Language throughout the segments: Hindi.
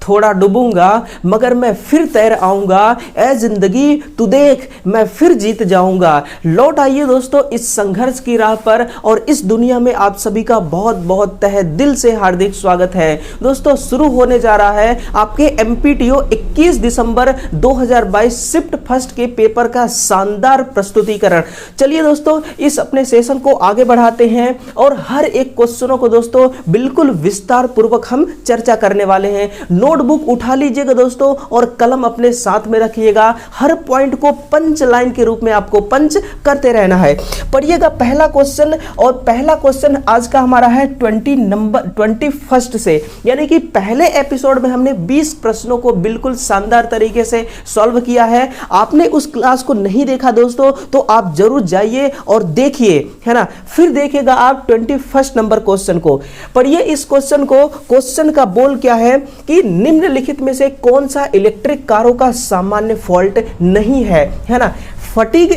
थोड़ा डूबूंगा मगर मैं फिर तैर आऊंगा, ऐ जिंदगी तू देख मैं फिर जीत जाऊंगा। लौट आइए दोस्तों इस संघर्ष की राह पर और इस दुनिया में आप सभी का बहुत बहुत तहे दिल से हार्दिक स्वागत है। दोस्तों शुरू होने जा रहा है आपके एमपीटीओ 21 दिसंबर 2022 शिफ्ट फर्स्ट के पेपर का शानदार प्रस्तुतिकरण। चलिए दोस्तों इस अपने सेशन को आगे बढ़ाते हैं और हर एक क्वेश्चनों को दोस्तों बिल्कुल विस्तार पूर्वक हम चर्चा करने वाले हैं। नोटबुक उठा लीजिएगा दोस्तों और कलम अपने साथ में रखिएगा। हर पॉइंट को पंच लाइन के रूप में आपको पंच करते रहना है। पढ़िएगा पहला क्वेश्चन, और पहला क्वेश्चन आज का हमारा है 21 से, यानी कि पहले एपिसोड में हमने 20 प्रश्नों को बिल्कुल शानदार तरीके से सॉल्व किया है। आपने उस क्लास को नहीं देखा दोस्तों तो आप जरूर जाइए और देखिए, है ना। फिर देखिएगा आप 21 नंबर क्वेश्चन को। पढ़िए इस क्वेश्चन को। क्वेश्चन का बोल क्या है कि निम्नलिखित में से कौन सा इलेक्ट्रिक कारों का सामान्य फॉल्ट नहीं है ना। फटीग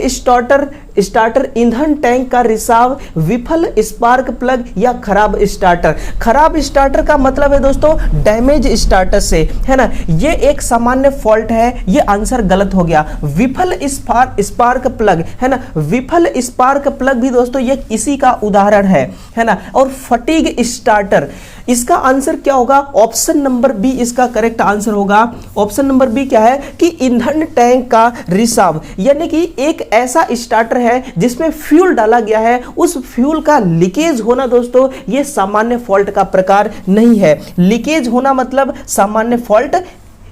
स्टार्टर, ईंधन टैंक का रिसाव, विफल स्पार्क प्लग या खराब स्टार्टर। खराब स्टार्टर का मतलब है दोस्तों डैमेज स्टार्टर से, है ना। ये एक सामान्य फॉल्ट है, ये आंसर गलत हो गया। विफल स्पार्क प्लग, है ना, विफल स्पार्क प्लग भी दोस्तों ये इसी का उदाहरण है ना। और फटीग स्टार्टर, इसका आंसर क्या होगा? ऑप्शन नंबर बी इसका करेक्ट आंसर होगा। ऑप्शन नंबर बी क्या है कि ईंधन टैंक का रिसाव, यानी कि एक ऐसा स्टार्टर है जिसमें फ्यूल डाला गया है, उस फ्यूल का लीकेज होना दोस्तों ये सामान्य फॉल्ट का प्रकार नहीं है। लीकेज होना मतलब सामान्य फॉल्ट,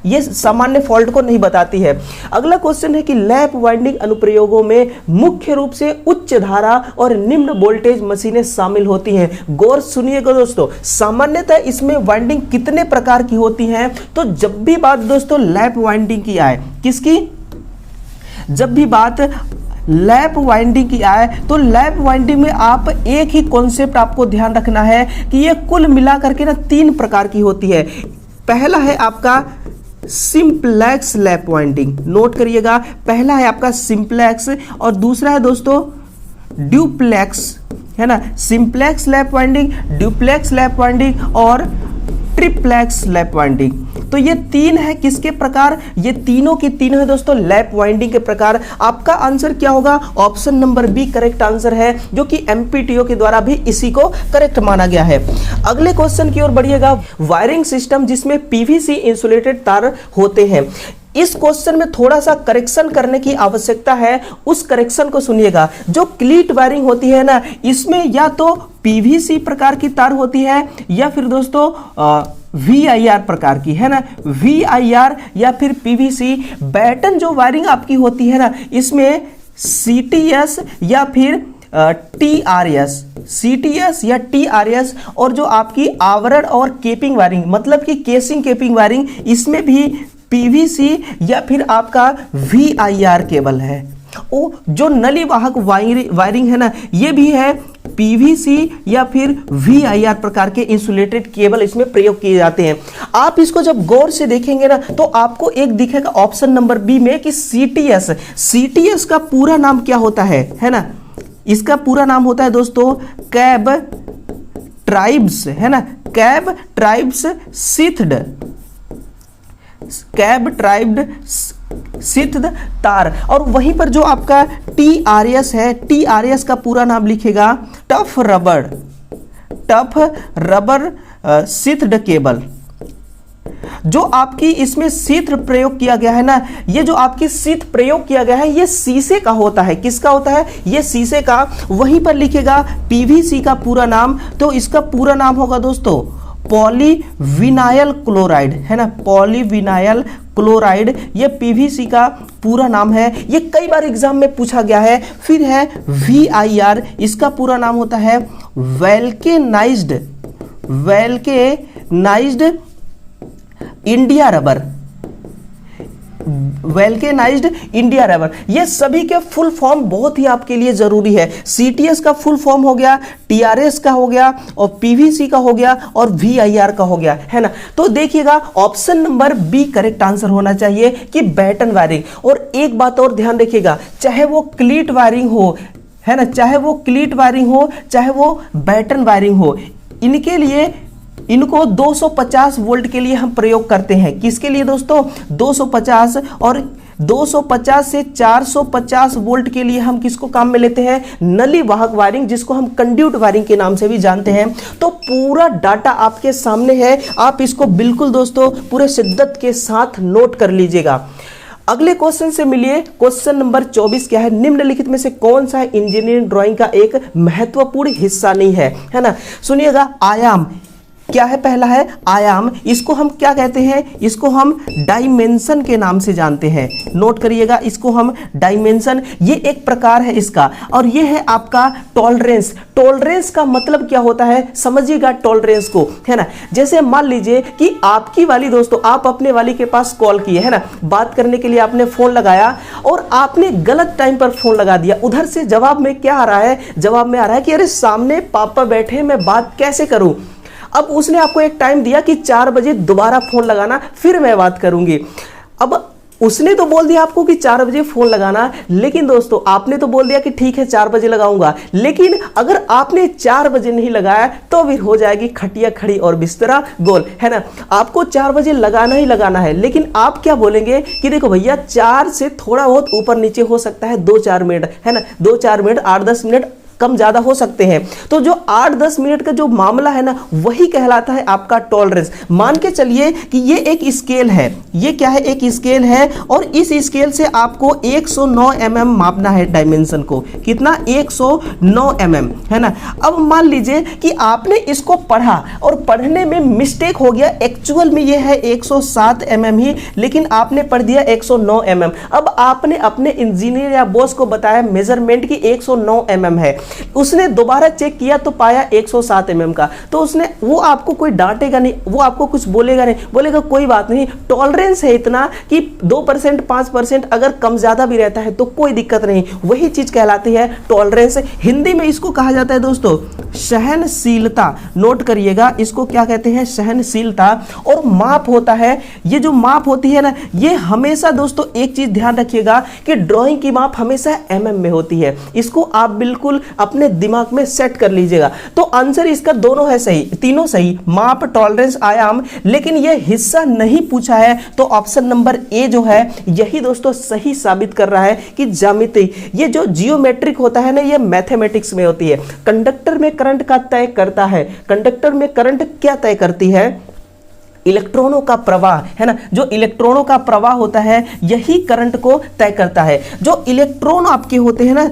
ये सामान्य फॉल्ट को नहीं बताती है। अगला क्वेश्चन है कि लैप वाइंडिंग अनुप्रयोगों में मुख्य रूप से उच्च धारा और निम्न वोल्टेज मशीनें शामिल होती हैं। गौर सुनिएगा दोस्तों, सामान्यतः इसमें वाइंडिंग कितने प्रकार की होती हैं? तो जब भी बात दोस्तों लैप वाइंडिंग की आए, किसकी? जब भी बात लैप वाइंडिंग की आए तो लैप वाइंडिंग में आप एक ही कॉन्सेप्ट आपको ध्यान रखना है कि ये कुल मिलाकर के ना 3 प्रकार की होती है। पहला है आपका सिंपलेक्स लैप वाइंडिंग, नोट करिएगा। पहला है आपका सिंपलेक्स और दूसरा है दोस्तों ड्यूप्लेक्स, है ना। Simplex lap winding, duplex lap winding और ट्रिप्लेक्स लैप वाइंडिंग। तो ये 3 है किसके प्रकार? ये तीनों की तीनों है दोस्तों लैप वाइंडिंग के प्रकार। आपका आंसर क्या होगा? Option number B correct answer है, जो कि एमपीटीओ के द्वारा भी इसी को करेक्ट माना गया है। अगले क्वेश्चन की ओर बढ़िएगा। वायरिंग सिस्टम जिसमें पीवीसी इंसुलेटेड तार होते हैं। इस क्वेश्चन में थोड़ा सा करेक्शन करने की आवश्यकता है, उस करेक्शन को सुनिएगा। जो क्लीट वायरिंग होती है ना, इसमें या तो पीवीसी प्रकार की तार होती है या फिर दोस्तों VIR प्रकार की, है ना। VIR या फिर पीवीसी। बैटन जो वायरिंग आपकी होती है ना, इसमें CTS या फिर TRS, CTS या TRS। और जो आपकी आवरण और केपिंग वायरिंग मतलब कि केसिंग केपिंग वायरिंग, इसमें भी पीवीसी या फिर आपका VIR केबल है। ओ जो नली वाहक वायरिंग है ना, ये भी है पीवीसी या फिर VIR प्रकार के इंसुलेटेड केबल इसमें प्रयोग किए जाते हैं। आप इसको जब गौर से देखेंगे ना तो आपको एक दिखेगा ऑप्शन नंबर बी में कि CTS। CTS का पूरा नाम क्या होता है ना। इसका पूरा नाम होता है दोस्तों कैब ट्राइब्स, है ना। कैब ट्राइब्स सिथ्ड, कैब ट्राइब्ड सिद्ध तार। और वहीं पर जो आपका TRS है, TRS का पूरा नाम लिखेगा टफ रबर सिद्ध केबल। जो आपकी इसमें शीत प्रयोग किया गया है ना, ये जो आपकी शीत प्रयोग किया गया है ये शीशे का होता है। किसका होता है? ये शीशे का। वहीं पर लिखेगा पीवीसी का पूरा नाम, तो इसका पूरा नाम होगा दोस्तों पॉलीविनाइल क्लोराइड, है ना। पॉलीविनाइल क्लोराइड ये पीवीसी का पूरा नाम है। ये कई बार एग्जाम में पूछा गया है। फिर है VIR, इसका पूरा नाम होता है वैल्केनाइज्ड इंडिया रबर, वैल्केनाइज्ड इंडिया रबर। ये सभी के फुल फॉर्म बहुत ही आपके लिए जरूरी है। CTS का फुल फॉर्म हो गया, TRS का हो गया और PVC का हो गया और VIR का हो गया, है ना। तो देखिएगा option number B correct answer होना चाहिए कि बैटन वायरिंग। और एक बात और ध्यान रखिएगा, चाहे वो क्लीट वायरिंग हो, है ना, चाहे वो क्लीट वायरिंग हो चाहे वो बैटन वायरिंग हो, इनके लिए इनको 250 वोल्ट के लिए हम प्रयोग करते हैं। किसके लिए दोस्तों? 250 और 250 से 450 वोल्ट के लिए हम किसको काम में लेते हैं? नली वाहक वायरिंग, जिसको हम कंड्यूट वायरिंग के नाम से भी जानते हैं। तो पूरा डाटा आपके सामने है, आप इसको बिल्कुल दोस्तों पूरे शिद्दत के साथ नोट कर लीजिएगा। अगले क्वेश्चन से मिलिए। क्वेश्चन नंबर 24 क्या है? निम्नलिखित में से कौन सा इंजीनियरिंग ड्राइंग का एक महत्वपूर्ण हिस्सा नहीं है ना? सुनिएगा, आयाम क्या है? पहला है आयाम। इसको हम क्या कहते हैं? इसको हम डायमेंशन के नाम से जानते हैं। नोट करिएगा, इसको हम डायमेंशन, ये एक प्रकार है इसका। और ये है आपका टॉलरेंस। टॉलरेंस का मतलब क्या होता है? समझिएगा टॉलरेंस को, है ना। जैसे मान लीजिए कि आपकी वाली दोस्तों, आप अपने वाली के पास कॉल किए, है ना, बात करने के लिए आपने फोन लगाया और आपने गलत टाइम पर फोन लगा दिया। उधर से जवाब में क्या आ रहा है? जवाब में आ रहा है कि अरे सामने पापा बैठे, मैं बात कैसे करूं। अब उसने आपको एक टाइम दिया कि 4 बजे दोबारा फोन लगाना, फिर मैं बात करूंगी। अब उसने तो बोल दिया आपको कि 4 बजे फोन लगाना, लेकिन दोस्तों आपने तो बोल दिया कि ठीक है 4 बजे लगाऊंगा, लेकिन अगर आपने 4 बजे नहीं लगाया तो फिर हो जाएगी खटिया खड़ी और बिस्तरा गोल, है ना। आपको 4 बजे लगाना ही लगाना है, लेकिन आप क्या बोलेंगे कि देखो भैया 4 से थोड़ा बहुत ऊपर नीचे हो सकता है 2-4 मिनट, है ना, 2-4 मिनट, 8-10 मिनट कम ज्यादा हो सकते हैं। तो जो 8-10 मिनट का जो मामला है ना, वही कहलाता है आपका टॉलरेंस। मान के चलिए कि ये एक स्केल है, ये क्या है? एक स्केल है, और इस स्केल से आपको 109 mm मापना है डायमेंशन को। कितना? 109 mm, है ना। अब मान लीजिए कि आपने इसको पढ़ा और पढ़ने में मिस्टेक हो गया, एक्चुअल में ये है 107 mm ही, लेकिन आपने पढ़ दिया 109 mm। अब आपने अपने इंजीनियर या बॉस को बताया मेजरमेंट की 109 mm है, उसने दोबारा चेक किया तो पाया 107 mm का। तो उसने, वो आपको कोई डांटेगा नहीं, वो आपको कुछ बोलेगा नहीं, बोलेगा कोई बात नहीं, टॉलरेंस है इतना कि 2% 5% अगर कम ज्यादा भी रहता है तो कोई दिक्कत नहीं। वही चीज कहलाती है टॉलरेंस। हिंदी में इसको कहा जाता है दोस्तों सहनशीलता। नोट करिएगा, इसको क्या कहते हैं? सहनशीलता। और माप होता है, ये जो माप होती है ना, ये हमेशा दोस्तों एक चीज ध्यान रखिएगा कि ड्राइंग की माप हमेशा mm में होती है। इसको आप बिल्कुल अपने दिमाग में सेट कर लीजिएगा। तो आंसर इसका दोनों है सही, तीनों सही, माप, टॉलरेंस, आयाम। लेकिन यह हिस्सा नहीं पूछा है, तो ऑप्शन नंबर ए जो है यही दोस्तों सही साबित कर रहा है कि ज्यामिति, ये जो जियोमेट्रिक होता है ना, ये मैथमेटिक्स में होती है। कंडक्टर में करंट का तय करता है। कंडक्टर में करंट क्या तय करती है? इलेक्ट्रॉनों का प्रवाह, है ना। जो इलेक्ट्रॉनों का प्रवाह होता है यही करंट को तय करता है। जो इलेक्ट्रॉन आपके होते हैं ना,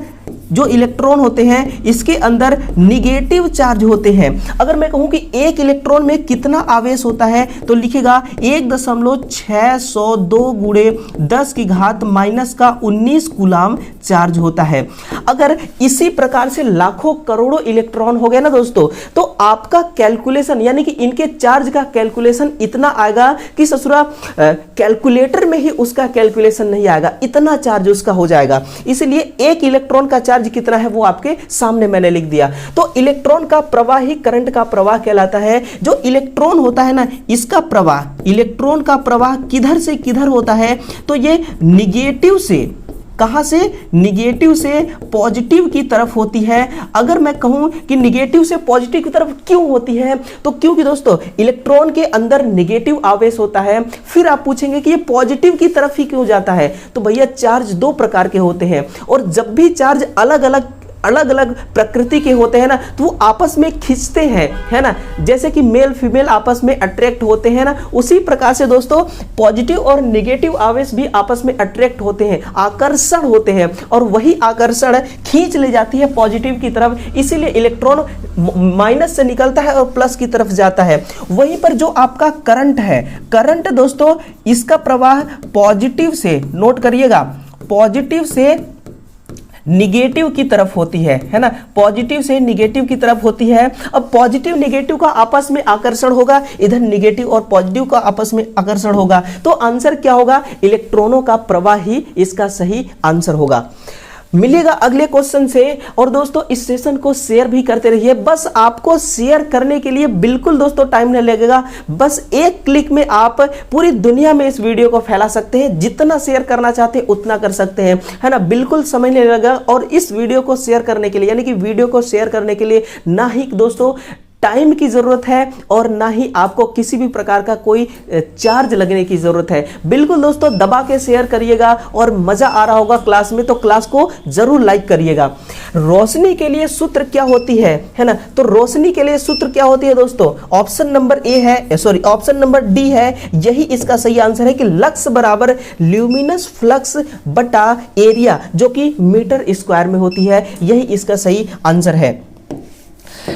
जो इलेक्ट्रॉन होते हैं इसके अंदर निगेटिव चार्ज होते हैं। अगर मैं कहूं कि एक इलेक्ट्रॉन में कितना आवेश होता है तो लिखेगा 1.602 गुणे 10 की घात -19 कूलाम चार्ज होता है। अगर इसी प्रकार से लाखों करोड़ों इलेक्ट्रॉन हो गए ना दोस्तों, तो आपका कैलकुलेशन, यानी कि इनके चार्ज का कैलकुलेशन इतना आएगा कि ससुरा कैलकुलेटर में ही उसका कैलकुलेशन नहीं आएगा, इतना चार्ज उसका हो जाएगा। इसलिए एक इलेक्ट्रॉन का चार्ज कितना है वो आपके सामने मैंने लिख दिया। तो इलेक्ट्रॉन का प्रवाह ही करंट का प्रवाह कहलाता है। जो इलेक्ट्रॉन होता है ना, इसका प्रवाह, इलेक्ट्रॉन का प्रवाह किधर से किधर होता है? तो ये निगेटिव से, कहां से? निगेटिव से पॉजिटिव की तरफ होती है। अगर मैं कहूं कि निगेटिव से पॉजिटिव की तरफ क्यों होती है, तो क्योंकि दोस्तों इलेक्ट्रॉन के अंदर निगेटिव आवेश होता है। फिर आप पूछेंगे कि ये पॉजिटिव की तरफ ही क्यों जाता है, तो भैया चार्ज 2 प्रकार के होते हैं, और जब भी चार्ज अलग अलग प्रकृति के होते हैं ना, तो वो आपस में खींचते हैं, है ना। जैसे कि मेल फीमेल आपस में अट्रैक्ट होते हैं ना, उसी प्रकार से दोस्तों पॉजिटिव और नेगेटिव आवेश भी आपस में अट्रैक्ट होते हैं, आकर्षण होते हैं, और वही आकर्षण खींच ले जाती है पॉजिटिव की तरफ। इसीलिए इलेक्ट्रॉन माइनस से निकलता है और प्लस की तरफ जाता है। वहीं पर जो आपका करंट है, करंट दोस्तों इसका प्रवाह पॉजिटिव से, नोट करिएगा, पॉजिटिव से निगेटिव की तरफ होती है ना, पॉजिटिव से निगेटिव की तरफ होती है। अब पॉजिटिव निगेटिव का आपस में आकर्षण होगा, इधर निगेटिव और पॉजिटिव का आपस में आकर्षण होगा। तो आंसर क्या होगा? इलेक्ट्रॉनों का प्रवाह ही इसका सही आंसर होगा। मिलेगा अगले क्वेश्चन से। और दोस्तों इस सेशन को शेयर भी करते रहिए। बस आपको शेयर करने के लिए बिल्कुल दोस्तों टाइम नहीं लगेगा, बस एक क्लिक में आप पूरी दुनिया में इस वीडियो को फैला सकते हैं। जितना शेयर करना चाहते हैं उतना कर सकते हैं, है ना, बिल्कुल समय नहीं लगेगा। और इस वीडियो को शेयर करने के लिए, यानी कि वीडियो को शेयर करने के लिए ना ही दोस्तों टाइम की ज़रूरत है और ना ही आपको किसी भी प्रकार का कोई चार्ज लगने की ज़रूरत है। बिल्कुल दोस्तों दबा के शेयर करिएगा और मज़ा आ रहा होगा क्लास में तो क्लास को ज़रूर लाइक करिएगा। रोशनी के लिए सूत्र क्या होती है ना? तो रोशनी के लिए सूत्र क्या होती है दोस्तों? ऑप्शन नंबर ए है, सॉरी ऑप्शन नंबर डी है, यही इसका सही आंसर है कि लक्स बराबर ल्यूमिनस फ्लक्स बटा एरिया जो कि मीटर स्क्वायर में होती है, यही इसका सही आंसर है।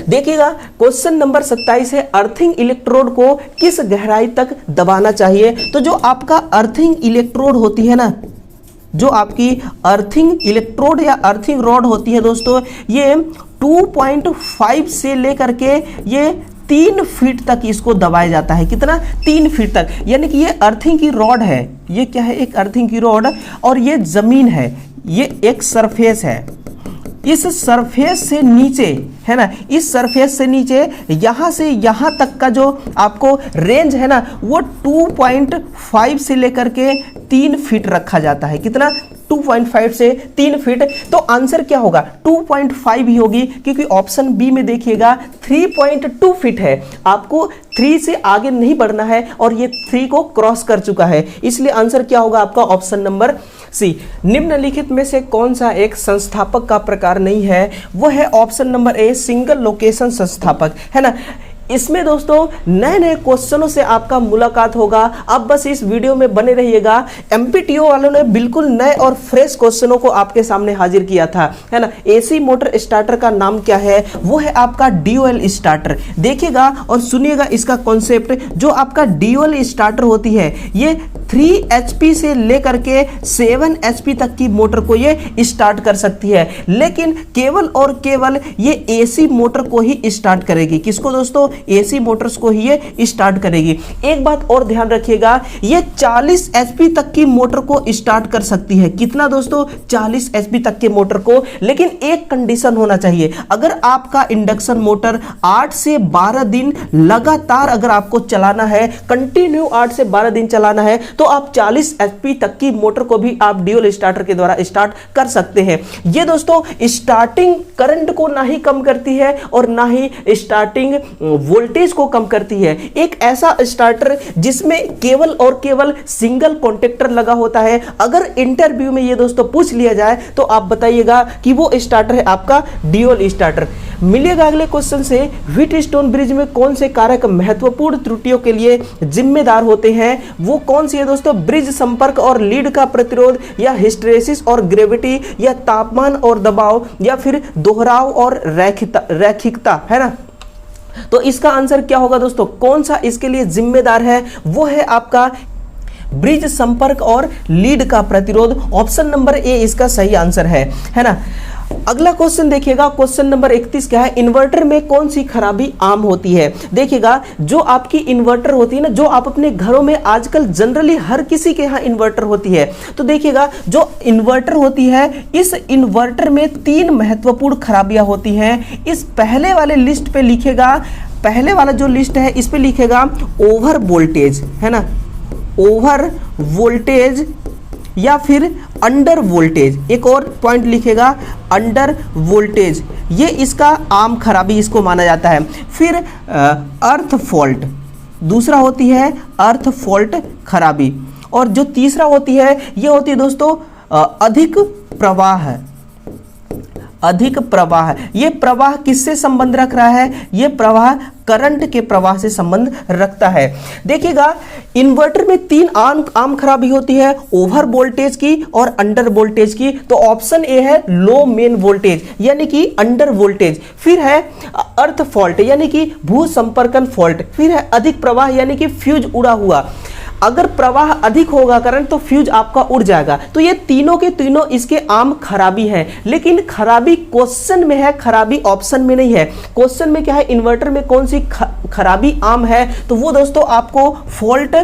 देखिएगा क्वेश्चन नंबर 27 है, अर्थिंग इलेक्ट्रोड को किस गहराई तक दबाना चाहिए? तो जो आपका अर्थिंग इलेक्ट्रोड होती है ना, जो आपकी अर्थिंग इलेक्ट्रोड या अर्थिंग रॉड होती है दोस्तों, ये 2.5 से लेकर के ये 3 फीट तक इसको दबाया जाता है। कितना? 3 फीट तक। यानी कि ये अर्थिंग की रॉड है, ये क्या है? एक अर्थिंग की रॉड, और ये जमीन है, ये एक सरफेस है। इस सरफेस से नीचे है ना, इस सरफेस से नीचे यहां से यहां तक का जो आपको रेंज है ना, वो 2.5 से लेकर के 3 फीट रखा जाता है। कितना? 2.5 से 3 फीट। तो आंसर क्या होगा? 2.5 ही होगी, क्योंकि ऑप्शन बी में देखिएगा 3.2 फीट है। आपको 3 से आगे नहीं बढ़ना है और ये 3 को क्रॉस कर चुका है, इसलिए आंसर क्या होगा आपका? Option number C. निम्नलिखित में से कौन सा एक संस्थापक का प्रकार नहीं है? वो है option number A, single location संस्थापक, है ना। इसमें दोस्तों नए नए क्वेश्चनों से आपका मुलाकात होगा। अब बस इस वीडियो में बने रहिएगा। एमपीटीओ वालों ने बिल्कुल नए और फ्रेश क्वेश्चनों को आपके सामने हाजिर किया था, है ना। एसी मोटर स्टार्टर का नाम क्या है? वो है आपका ड्यूअल स्टार्टर। देखिएगा और सुनिएगा इसका कॉन्सेप्ट। जो आपका ड्यूअल स्टार्टर होती है, ये 3 HP से लेकर के 7 HP तक की मोटर को ये स्टार्ट कर सकती है, लेकिन केवल और केवल ये एसी मोटर को ही स्टार्ट करेगी। किसको दोस्तों? एसी मोटर्स को ही ये स्टार्ट करेगी। एक बात और ध्यान रखिएगा, ये 40 HP तक की मोटर को स्टार्ट कर सकती है। कितना दोस्तों? 40 HP तक के मोटर को। लेकिन एक कंडीशन होना चाहिए, अगर आपका इंडक्शन मोटर 8 से 12 दिन लगातार अगर आपको चलाना है, कंटिन्यू 8 से 12 दिन चलाना है, तो आप 40 HP तक की मोटर को भी आप ड्यूअल स्टार्टर के द्वारा स्टार्ट कर सकते हैं। ये दोस्तों स्टार्टिंग करंट को ना ही कम करती है और ना ही स्टार्टिंग वोल्टेज को कम करती है। एक ऐसा स्टार्टर जिसमें केवल और केवल सिंगल कॉन्टेक्टर लगा होता है। अगर इंटरव्यू में ये दोस्तों पूछ लिया जाए तो आप बताइएगा कि वो स्टार्टर है आपका ड्यूअल स्टार्टर। मिलिएगा अगले क्वेश्चन से। व्हीटस्टोन ब्रिज में कौन से कारक महत्वपूर्ण त्रुटियों के लिए जिम्मेदार होते हैं? वो कौन सी है दोस्तों? ब्रिज संपर्क और लीड का प्रतिरोध, या हिस्टेरेसिस और ग्रेविटी, या तापमान और दबाव, या फिर दोहराव और रैखिकता, है ना। तो इसका आंसर क्या होगा दोस्तों? कौन सा इसके लिए जिम्मेदार है? वो है आपका ब्रिज संपर्क और लीड का प्रतिरोध। ऑप्शन नंबर ए इसका सही आंसर है ना। अगला क्वेश्चन देखिएगा, क्वेश्चन नंबर 31 क्या है? इन्वर्टर में कौन सी खराबी आम होती है? देखिएगा, जो आपकी इन्वर्टर होती है ना, जो आप अपने घरों में आजकल जनरली हर किसी के यहाँ इन्वर्टर होती है, तो देखिएगा जो इन्वर्टर होती है, इस इन्वर्टर में 3 महत्वपूर्ण खराबियां होती हैं। इस पहले वाले लिस्ट पे लिखेगा, पहले वाला जो लिस्ट है इस पे लिखेगा ओवर वोल्टेज, है ना, ओवर वोल्टेज या फिर अंडर वोल्टेज। एक और पॉइंट लिखेगा अंडर वोल्टेज, ये इसका आम खराबी इसको माना जाता है। फिर अर्थ फॉल्ट, दूसरा होती है अर्थ फॉल्ट खराबी, और जो तीसरा होती है ये होती है दोस्तों अधिक प्रवाह। अधिक प्रवाह, ये प्रवाह किससे संबंध रख रहा है? ये प्रवाह करंट के प्रवाह से संबंध रखता है। देखिएगा इन्वर्टर में 3 आम खराबी होती है, ओवर वोल्टेज की और अंडर वोल्टेज की। तो ऑप्शन ए है लो मेन वोल्टेज यानी कि अंडर वोल्टेज। फिर है अर्थ फॉल्ट यानी कि भू संपर्कन फॉल्ट। फिर है अधिक प्रवाह यानी कि फ्यूज उड़ा हुआ। अगर प्रवाह अधिक होगा करंट तो फ्यूज आपका उड़ जाएगा। तो ये तीनों के तीनों इसके आम खराबी हैं, लेकिन खराबी क्वेश्चन में है, खराबी ऑप्शन में नहीं है। क्वेश्चन में क्या है? इन्वर्टर में कौन सी खराबी आम है? तो वो दोस्तों आपको फॉल्ट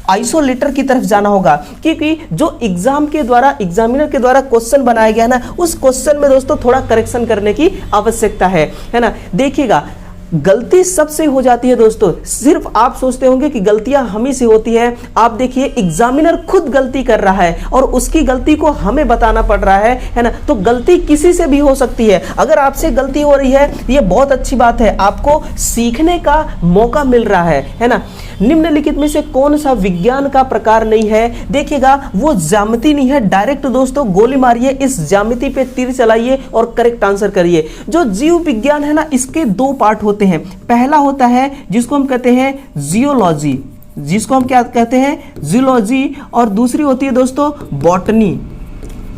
आइसोलेटर की तरफ जाना होगा, क्योंकि जो एग्जामिनर के द्वारा क्वेश्चन बनाया गया ना, उस क्वेश्चन में दोस्तों थोड़ा करेक्शन करने की आवश्यकता है ना। देखिएगा गलती सबसे हो जाती है दोस्तों। सिर्फ आप सोचते होंगे कि गलतियां हम ही से होती है, आप देखिए एग्जामिनर खुद गलती कर रहा है और उसकी गलती को हमें बताना पड़ रहा है ना। तो गलती किसी से भी हो सकती है। अगर आपसे गलती हो रही है ये बहुत अच्छी बात है, आपको सीखने का मौका मिल रहा है ना। निम्नलिखित में से कौन सा विज्ञान का प्रकार नहीं है? देखिएगा वो ज्यामिति नहीं है। डायरेक्ट दोस्तों गोली मारिए, इस ज्यामिति पे तीर चलाइए और करेक्ट आंसर करिए। जो जीव विज्ञान है ना, इसके दो पार्ट होते हैं। पहला होता है जिसको हम कहते हैं जियोलॉजी, जिसको हम क्या कहते हैं जियोलॉजी, और दूसरी होती है दोस्तों बॉटनी।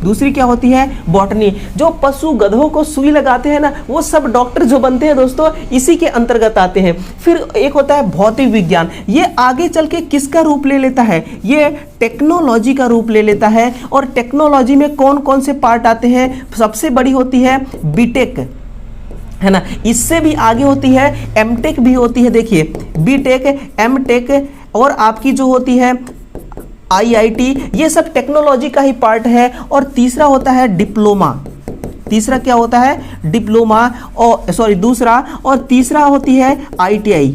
दूसरी क्या होती है? बॉटनी। जो पशु गधों को सुई लगाते हैं ना, वो सब डॉक्टर जो बनते हैं दोस्तों इसी के अंतर्गत आते हैं। फिर एक होता है भौतिक विज्ञान, ये आगे चल के किसका रूप ले लेता है? ये टेक्नोलॉजी का रूप ले लेता है। और टेक्नोलॉजी में कौन कौन से पार्ट आते हैं? सबसे बड़ी होती है बीटेक, है ना। इससे भी आगे होती है एमटेक भी होती है। देखिए बीटेक, एमटेक और आपकी जो होती है आईआईटी, ये सब टेक्नोलॉजी का ही पार्ट है। और तीसरा होता है डिप्लोमा। तीसरा क्या होता है? डिप्लोमा, और सॉरी दूसरा, और तीसरा होती है आईटीआई।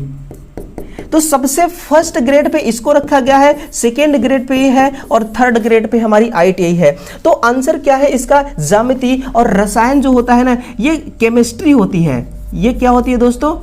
तो सबसे फर्स्ट ग्रेड पे इसको रखा गया है, सेकेंड ग्रेड पे ये है और थर्ड ग्रेड पे हमारी आईटीआई है। तो आंसर क्या है इसका? ज्यामिति और रसायन जो होता है ना, ये केमिस्ट्री होती है। ये क्या होती है दोस्तों?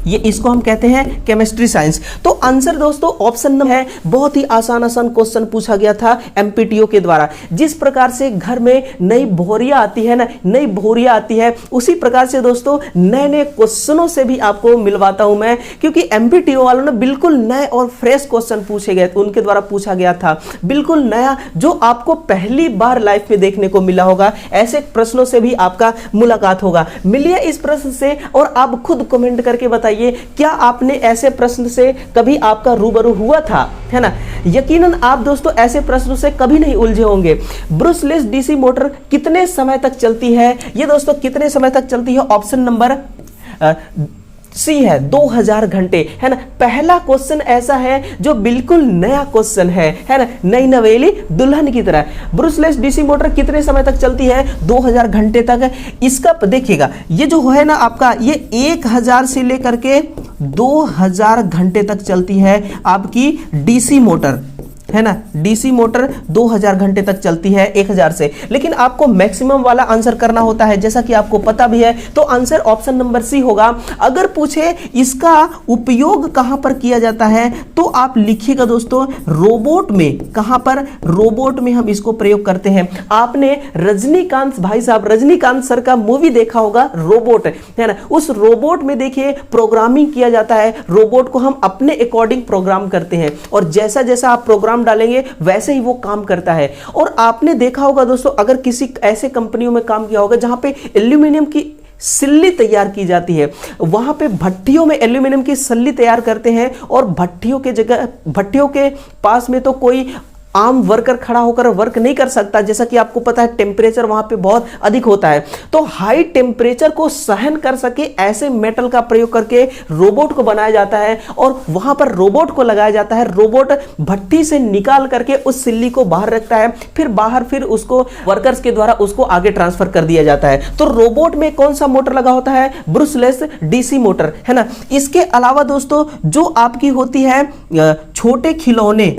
ये इसको हम कहते हैं केमिस्ट्री साइंस। तो आंसर दोस्तों ऑप्शन नंबर है। बहुत ही आसान क्वेश्चन पूछा गया था एमपीटीओ के द्वारा। जिस प्रकार से घर में नई भोरियां आती है ना, नई भोरियां आती है, उसी प्रकार से दोस्तों नए नए क्वेश्चनों से भी आपको मिलवाता हूं मैं, क्योंकि एमपीटीओ वालों ने बिल्कुल नए और फ्रेश क्वेश्चन पूछे गए, उनके द्वारा पूछा गया था बिल्कुल नया, जो आपको पहली बार लाइफ में देखने को मिला होगा। ऐसे प्रश्नों से भी आपका मुलाकात होगा। मिलिए इस प्रश्न से और आप खुद कमेंट करके बताइए क्या आपने ऐसे प्रश्न से कभी आपका रूबरू हुआ था, है ना। यकीनन आप दोस्तों ऐसे प्रश्नों से कभी नहीं उलझे होंगे। ब्रुसलेस डीसी मोटर कितने समय तक चलती है? ये दोस्तों कितने समय तक चलती है? ऑप्शन नंबर सी है 2000 घंटे, है ना। पहला क्वेश्चन ऐसा है जो बिल्कुल नया क्वेश्चन है ना, नई नवेली दुल्हन की तरह। ब्रुसलेस डीसी मोटर कितने समय तक चलती है? 2000 घंटे तक। इसका देखिएगा ये जो है ना आपका, ये 1000 से लेकर के 2000 घंटे तक चलती है आपकी डीसी मोटर, है ना। डीसी मोटर 2000 घंटे तक चलती है 1000 से। लेकिन आपको मैक्सिमम वाला आंसर करना होता है, जैसा कि आपको पता भी है। तो आंसर ऑप्शन नंबर सी होगा। अगर पूछे इसका उपयोग कहां पर किया जाता है, तो आप लिखिएगा दोस्तों रोबोट में। कहां पर? रोबोट में हम इसको प्रयोग करते हैं। आपने रजनीकांत भाई साहब, रजनीकांत सर का मूवी देखा होगा रोबोट, है ना। उस रोबोट में देखिए प्रोग्रामिंग किया जाता है। रोबोट को हम अपने अकॉर्डिंग प्रोग्राम करते हैं और जैसा जैसा आप प्रोग्राम डालेंगे वैसे ही वो काम करता है। और आपने देखा होगा दोस्तों, अगर किसी ऐसे कंपनियों में काम किया होगा जहां पे एल्यूमिनियम की सिल्ली तैयार की जाती है, वहां पे भट्टियों में एल्यूमिनियम की सिल्ली तैयार करते हैं और भट्टियों के जगह, भट्टियों के पास में तो कोई आम वर्कर खड़ा होकर वर्क नहीं कर सकता। जैसा कि आपको पता है टेम्परेचर वहां पे बहुत अधिक होता है। तो हाई टेम्परेचर को सहन कर सके ऐसे मेटल का प्रयोग करके रोबोट को बनाया जाता है और वहां पर रोबोट को लगाया जाता है। रोबोट भट्टी से निकाल करके उस सिल्ली को बाहर रखता है, फिर उसको वर्कर्स के द्वारा उसको आगे ट्रांसफर कर दिया जाता है। तो रोबोट में कौन सा मोटर लगा होता है? ब्रुसलेस डीसी मोटर, है ना। इसके अलावा दोस्तों जो आपकी होती है छोटे खिलौने,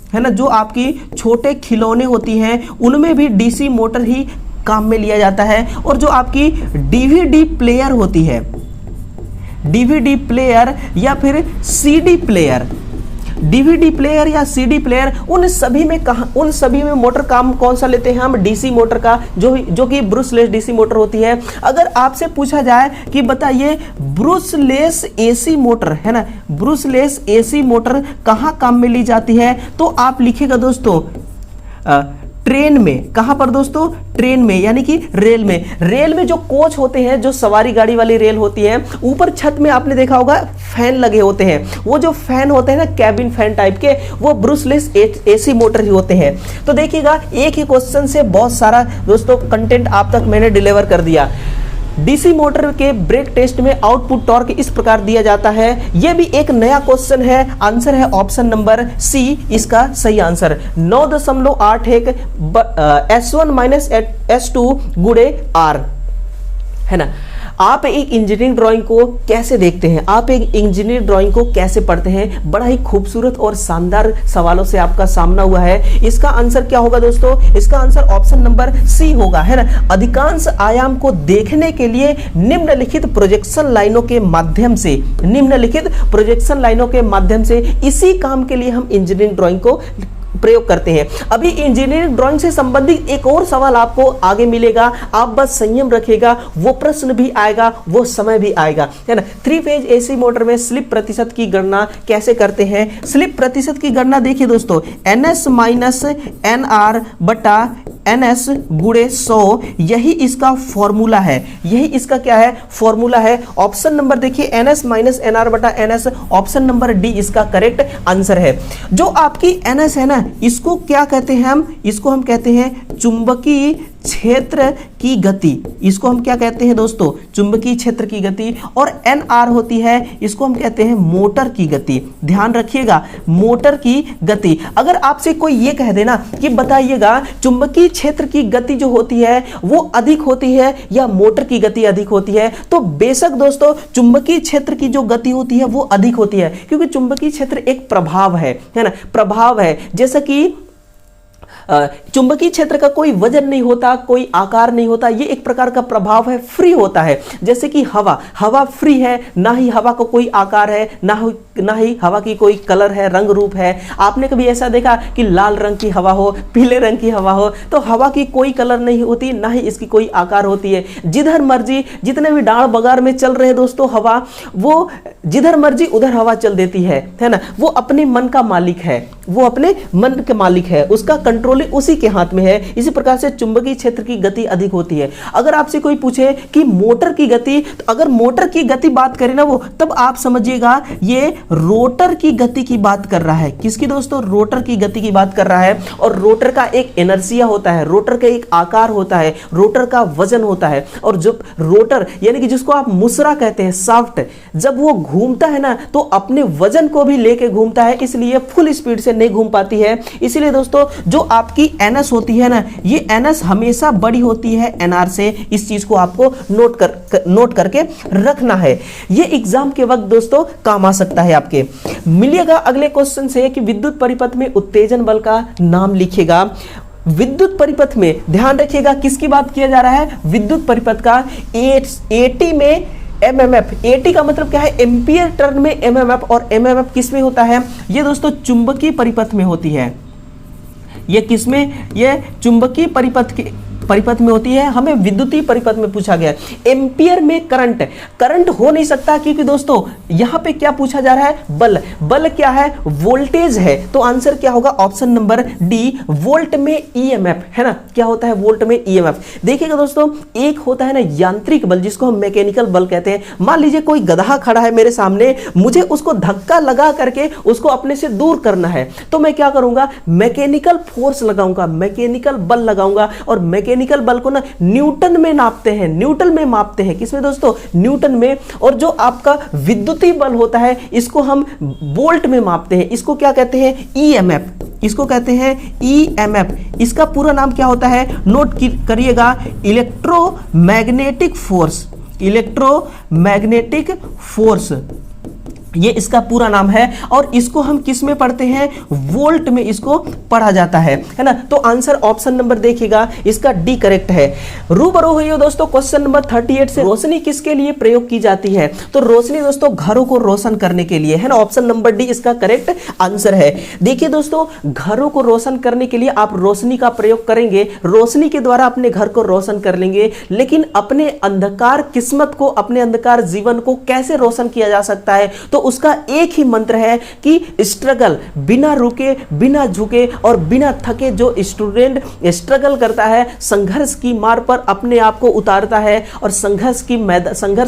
है ना, जो आपकी छोटे खिलौने होती हैं उनमें भी डीसी मोटर ही काम में लिया जाता है। और जो आपकी डीवीडी प्लेयर होती है, डीवीडी प्लेयर या फिर सीडी प्लेयर, डीवीडी प्लेयर या सीडी प्लेयर, उन सभी में मोटर काम कौन सा लेते हैं हम? डीसी मोटर का, जो कि ब्रुसलेस डीसी मोटर होती है। अगर आपसे पूछा जाए कि बताइए ब्रुसलेस एसी मोटर, है ना, ब्रुसलेस एसी मोटर कहां काम में ली जाती है, तो आप लिखिएगा दोस्तों ट्रेन में। कहां पर दोस्तों? ट्रेन में, यानी कि रेल में। रेल में जो कोच होते हैं, जो सवारी गाड़ी वाली रेल होती है, ऊपर छत में आपने देखा होगा फैन लगे होते हैं। वो जो फैन होते हैं ना, कैबिन फैन टाइप के, वो ब्रुसलेस एसी मोटर ही होते हैं। तो देखिएगा एक ही क्वेश्चन से बहुत सारा दोस्तों कंटेंट आप तक मैंने डिलीवर कर दिया। डीसी मोटर के ब्रेक टेस्ट में आउटपुट टॉर्क इस प्रकार दिया जाता है। यह भी एक नया क्वेश्चन है। आंसर है ऑप्शन नंबर सी इसका सही आंसर। 9.81 S1 - S2 गुणे R, है ना। आप एक इंजीनियरिंग ड्राइंग को कैसे देखते हैं, आप एक इंजीनियरिंग ड्राइंग को कैसे पढ़ते हैं? बड़ा ही खूबसूरत और शानदार सवालों से आपका सामना हुआ है। इसका आंसर क्या होगा दोस्तों? इसका आंसर ऑप्शन नंबर सी होगा, है ना। अधिकांश आयाम को देखने के लिए निम्नलिखित प्रोजेक्शन लाइनों के माध्यम से, निम्नलिखित प्रोजेक्शन लाइनों के माध्यम से इसी काम के लिए हम इंजीनियरिंग ड्राइंग को प्रयोग करते हैं। अभी इंजीनियरिंग ड्राइंग से संबंधित एक और सवाल आपको आगे मिलेगा, आप बस संयम रखिएगा, वो प्रश्न भी आएगा, वो समय भी आएगा, है ना। 3 फेज एसी मोटर में स्लिप प्रतिशत की गणना कैसे करते हैं? स्लिप प्रतिशत की गणना देखिए दोस्तों, NS माइनस NR बटा NS गुणे 100, यही इसका फॉर्मूला है, यही इसका क्या है? फॉर्मूला है। ऑप्शन नंबर देखिए NS माइनस NR बटा NS, ऑप्शन नंबर डी इसका करेक्ट आंसर है। जो आपकी NS है ना, इसको क्या कहते हैं हम? इसको हम कहते हैं चुंबकीय क्षेत्र की गति। इसको हम क्या कहते हैं दोस्तों? चुंबकीय क्षेत्र की गति। और NR होती है, इसको हम कहते हैं मोटर की गति। ध्यान रखिएगा, मोटर की गति। अगर आपसे कोई ये कह देना कि बताइएगा चुंबकीय क्षेत्र की गति जो होती है वो अधिक होती है या मोटर की गति अधिक होती है, तो बेशक दोस्तों चुंबकीय क्षेत्र की जो गति होती है वो अधिक होती है, क्योंकि चुंबकीय क्षेत्र एक प्रभाव है ना, प्रभाव है। जैसा कि चुंबकीय क्षेत्र का कोई वजन नहीं होता, कोई आकार नहीं होता, ये एक प्रकार का प्रभाव है, फ्री होता है। जैसे कि हवा फ्री है, ना ही हवा को कोई आकार है, ना ही हवा की कोई कलर है, रंग रूप है। आपने कभी ऐसा देखा कि लाल रंग की हवा हो, पीले रंग की हवा हो, तो हवा की कोई कलर नहीं होती, ना ही इसकी कोई आकार होती है। जिधर मर्जी, जितने भी डाड़ बगार में चल रहे दोस्तों हवा, वो जिधर मर्जी उधर हवा चल देती है ना। वो अपने मन का मालिक है, वो अपने मन के मालिक है, उसका कंट्रोल उसी के हाथ में है। इसी प्रकार से चुंबकीय क्षेत्र की गति अधिक होती है। अगर आपसे कोई पूछे कि मोटर की गति, तो अगर मोटर की गति बात करें ना वो, तब आप समझिएगा ये रोटर की गति की बात कर रहा है। किसकी दोस्तों? रोटर की गति की बात कर रहा है। और रोटर का एक इनर्शिया होता है, रोटर का एक आकार होता है, रोटर का वजन होता है। और जब रोटर यानी कि जिसको आप मुसरा कहते हैं, शाफ्ट, जब वो घूमता है ना तो अपने वजन को भी लेके घूमता है, इसलिए फुल स्पीड से नहीं घूम पाती है। इसलिए दोस्तों जो आपकी NS होती है ना, ये NS हमेशा बड़ी होती है NR से। इस चीज को आपको नोट करके रखना है, ये एग्जाम के वक्त दोस्तों काम आ सकता है आपके। मिलिएगा अगले क्वेश्चन से कि विद्युत परिपथ में उत्तेजन बल का नाम लिखिएगा। विद्युत परिपथ में ध्यान रखिएगा किसकी बात किया जा रहा है? विद्युत परिपथ का। AT में MMF, AT का मतलब क्या है? एम्पियर टर्न में MMF, और MMF किस में होता है? ये दोस्तों चुंबकीय परिपथ में होती है। ये किसमें? ये चुंबकीय परिपथ में होती है। हमें विद्युतीय परिपथ में पूछा गया है। एम्पियर में करंट हो नहीं सकता, क्योंकि दोस्तों यहां पे क्या पूछा जा रहा है? बल क्या है? वोल्टेज है। तो आंसर क्या होगा? ऑप्शन नंबर डी, वोल्ट में EMF, है ना। क्या होता है? वोल्ट में EMF। देखिएगा दोस्तों, एक होता है ना यांत्रिक बल, जिसको हम मैकेनिकल बल कहते हैं। मान लीजिए कोई गधा खड़ा है मेरे सामने, मुझे उसको धक्का लगा करके उसको अपने से दूर करना है, तो मैं क्या करूंगा? मैकेनिकल फोर्स लगाऊंगा, मैकेनिकल बल लगाऊंगा। और मैकेनिकल बल को ना न्यूटन में नापते हैं, न्यूटन में मापते हैं। किसमें दोस्तों? न्यूटन में। और जो आपका विद्युतीय बल होता है इसको हम वोल्ट में मापते हैं। इसको क्या कहते हैं? EMF। इसको कहते हैं EMF। इसका पूरा नाम क्या होता है? नोट करिएगा, इलेक्ट्रोमैग्नेटिक फोर्स। इलेक्ट्रोमैग्नेटिक फोर्स, ये इसका पूरा नाम है। और इसको हम किस में पढ़ते हैं? वोल्ट में इसको पढ़ा जाता है ना। तो आंसर ऑप्शन नंबर देखिएगा, इसका डी करेक्ट है। रूबरू हुई हो दोस्तों क्वेश्चन नंबर 38 से। रोशनी किसके लिए प्रयोग की जाती है? तो रोशनी दोस्तों घरों को रोशन करने के लिए, है ना। ऑप्शन नंबर डी इसका करेक्ट आंसर है। देखिए दोस्तों, घरों को रोशन करने के लिए आप रोशनी का प्रयोग करेंगे, रोशनी के द्वारा अपने घर को रोशन कर लेंगे। लेकिन अपने अंधकार किस्मत को, अपने अंधकार जीवन को कैसे रोशन किया जा सकता है? तो उसका एक ही मंत्र है कि स्ट्रगल, बिना रुके, बिना झुके और बिना थके जो स्टूडेंट स्ट्रगल करता है, संघर्ष की मार पर अपने आप को उतारता है और संघर्ष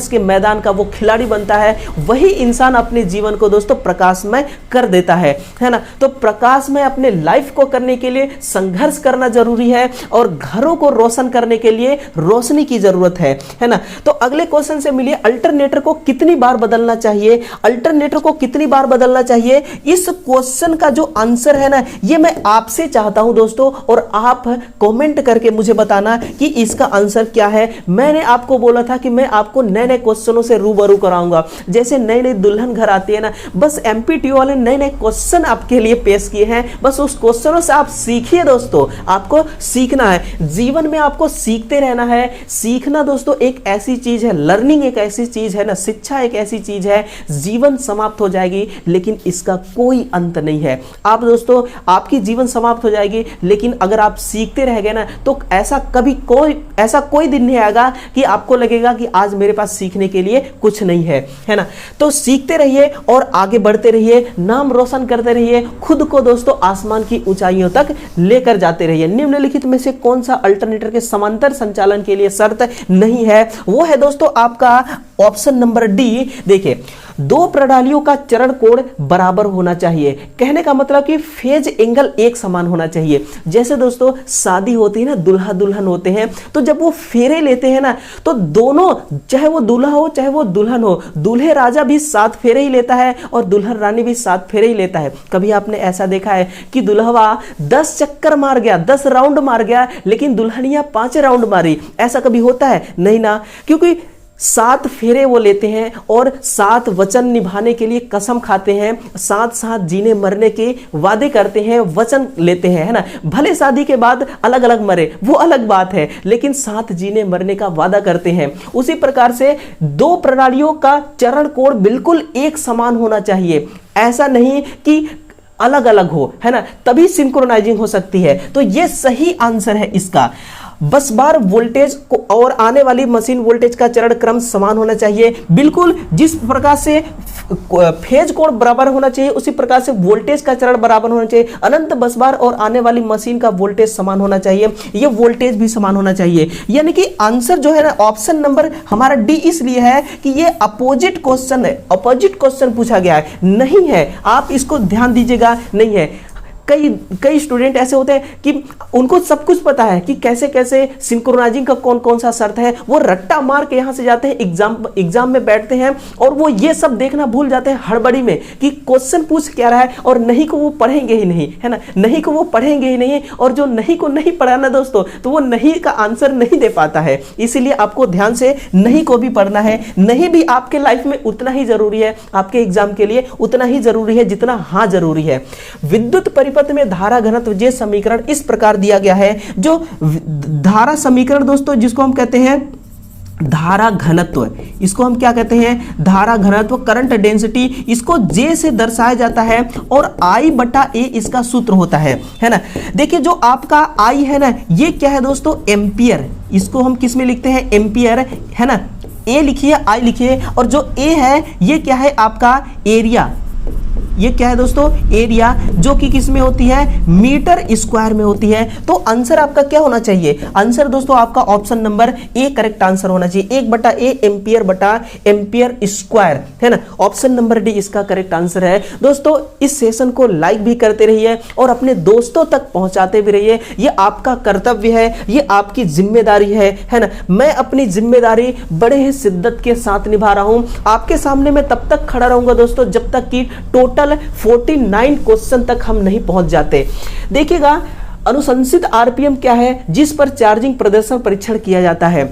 के मैदान का वो खिलाड़ी बनता है, वही इंसान अपने जीवन को दोस्तों प्रकाशमय कर देता है ना। तो प्रकाशमय अपने लाइफ को करने के लिए संघर्ष करना जरूरी है और घरों को रोशन करने के लिए रोशनी की जरूरत है ना। तो अगले क्वेश्चन से मिलिए, अल्टरनेटर को कितनी बार बदलना चाहिए? अल्टरनेटर को कितनी बार बदलना चाहिए, इस क्वेश्चन का जो आंसर है ना, ये मैं आपसे चाहता हूं दोस्तों, और आप कमेंट करके मुझे बताना कि इसका आंसर क्या है। मैंने आपको बोला था कि मैं आपको नए नए क्वेश्चनों से रूबरू कराऊंगा। जैसे नई नई दुल्हन घर आती है ना, बस एमपीटी वाले नए नए क्वेश्चन आपके लिए पेश किए हैं, बस उस क्वेश्चनों से आप सीखिए दोस्तों। आपको सीखना है, जीवन में आपको सीखते रहना है। सीखना दोस्तों एक ऐसी चीज है, लर्निंग एक ऐसी चीज है ना, शिक्षा एक ऐसी चीज है, जीवन समाप्त हो जाएगी लेकिन इसका कोई अंत नहीं है। आप दोस्तों, आपकी जीवन समाप्त हो जाएगी लेकिन अगर आप सीखते रह गए ना, तो ऐसा कोई दिन नहीं आएगा कि आपको लगेगा कि आज मेरे पास सीखने के लिए कुछ नहीं है ना। तो सीखते रहिए और आगे बढ़ते रहिए, नाम रोशन करते रहिए, खुद को दोस्तों आसमान की ऊंचाइयों तक लेकर जाते रहिए। निम्नलिखित में से कौन सा अल्टरनेटर के समांतर संचालन के लिए शर्त नहीं है? वो है दोस्तों आपका ऑप्शन नंबर डी। देखिए, दो प्रणालियों का चरण कोण बराबर होना चाहिए। कहने का मतलब कि फेज एंगल एक समान होना चाहिए। जैसे दोस्तों शादी होती है ना, दूल्हा दुल्हन होते हैं, तो जब वो फेरे लेते हैं ना, तो दोनों, चाहे वो दूल्हा हो चाहे वो दुल्हन हो, दूल्हे राजा भी 7 फेरे ही लेता है और दुल्हन रानी भी 7 फेरे ही लेता है। कभी आपने ऐसा देखा है कि दुल्हवा 10 चक्कर मार गया, 10 राउंड मार गया, लेकिन दुल्हनिया 5 राउंड मारी? ऐसा कभी होता है? नहीं ना, क्योंकि 7 फेरे वो लेते हैं और 7 वचन निभाने के लिए कसम खाते हैं, साथ साथ जीने मरने के वादे करते हैं, वचन लेते हैं, है ना। भले शादी के बाद अलग अलग मरे, वो अलग बात है, लेकिन साथ जीने मरने का वादा करते हैं। उसी प्रकार से दो प्रणालियों का चरण कोण बिल्कुल एक समान होना चाहिए। ऐसा नहीं कि अलग अलग हो, है ना, तभी सिंक्रोनाइजिंग हो सकती है। तो ये सही आंसर है इसका। बस बार वोल्टेज को और आने वाली मशीन वोल्टेज का चरण क्रम समान होना चाहिए। बिल्कुल जिस प्रकार से फेज कोण बराबर होना चाहिए, उसी प्रकार से वोल्टेज का चरण बराबर होना चाहिए। अनंत बस बार और आने वाली मशीन का वोल्टेज समान होना चाहिए, ये वोल्टेज भी समान होना चाहिए। यानी कि आंसर जो है ना, ऑप्शन नंबर हमारा डी इसलिए है कि ये अपोजिट क्वेश्चन है, अपोजिट क्वेश्चन पूछा गया है, नहीं है। आप इसको ध्यान दीजिएगा, नहीं है। कई स्टूडेंट ऐसे होते हैं कि उनको सब कुछ पता है कि कैसे कैसे सिंक्रोनाइजिंग का कौन कौन सा शर्त है, वो रट्टा मार के यहां से जाते हैं, एग्जाम में बैठते हैं और वो ये सब देखना भूल जाते हैं हड़बड़ी में कि क्वेश्चन पूछ क्या रहा है, और नहीं को वो पढ़ेंगे ही नहीं, है ना, नहीं को वो पढ़ेंगे ही नहीं, और जो नहीं को नहीं पढ़ा ना दोस्तों, तो वो नहीं का आंसर नहीं दे पाता है। इसीलिए आपको ध्यान से नहीं को भी पढ़ना है। नहीं भी आपके लाइफ में उतना ही जरूरी है, आपके एग्जाम के लिए उतना ही जरूरी है जितना हाँ जरूरी है। विद्युत परिपथ में धारा घनत्व ये समीकरण इस प्रकार दिया गया है। जो धारा समीकरण दोस्तों, जिसको हम कहते हैं धारा घनत्व, इसको हम क्या कहते हैं? धारा घनत्व, करंट डेंसिटी, इसको J से दर्शाया जाता है और I बटा A इसका सूत्र होता है ना। देखिए, जो आपका I है ना, ये क्या है दोस्तों? एम्पियर। इसको हम किस में लिखते हैं? एम्पियर, है ना। A लिखिए, I लिखिए, और जो A है ये क्या है? आपका एरिया। ये क्या है दोस्तों? एरिया, जो कि किस में होती है? मीटर स्क्वायर में होती है। तो आंसर आपका क्या होना चाहिए? आंसर दोस्तों आपका option number A correct answer होना चाहिए। 1 बटा ए एम्पियर बटा एम्पियर स्क्वायर, है ना। ऑप्शन नंबर डी इसका करेक्ट आंसर है। दोस्तों, इस सेशन को लाइक भी करते रहिए और अपने दोस्तों तक पहुंचाते भी रहिए। ये आपका कर्तव्य है, ये आपकी जिम्मेदारी है ना। मैं अपनी जिम्मेदारी बड़े ही शिद्दत के साथ निभा रहा हूं। आपके सामने मैं तब तक खड़ा रहूंगा दोस्तों जब तक कि टोटल 49 क्वेश्चन तक हम नहीं पहुंच जाते। देखिएगा, अनुशंसित आरपीएम क्या है? जिस पर चार्जिंग प्रदर्शन परीक्षण किया जाता है।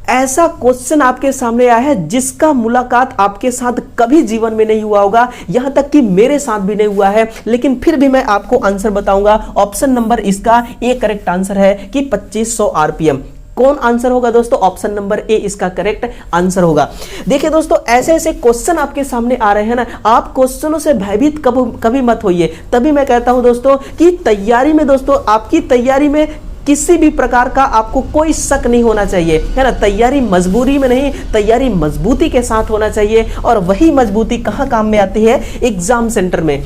ऐसा क्वेश्चन आपके सामने आया है जिसका मुलाकात आपके साथ कभी जीवन में नहीं हुआ होगा, यहां तक कि मेरे साथ भी नहीं हुआ है, लेकिन फिर भी मैं आपको आंसर बताऊंगा। ऑप्शन नंबर इसका ए करेक्ट आंसर है कि 2500 आरपीएम। कौन आंसर होगा दोस्तों? ऑप्शन नंबर ए इसका करेक्ट आंसर होगा। देखिए दोस्तों, ऐसे ऐसे क्वेश्चन आपके सामने आ रहे हैं ना, आप क्वेश्चनों से भयभीत कभी मत होइए। तभी मैं कहता हूं दोस्तों कि तैयारी में, दोस्तों आपकी तैयारी में किसी भी प्रकार का आपको कोई शक नहीं होना चाहिए, है ना। तैयारी मजबूरी में नहीं, तैयारी मजबूती के साथ होना चाहिए, और वही मजबूती कहां काम में आती है? एग्जाम सेंटर में।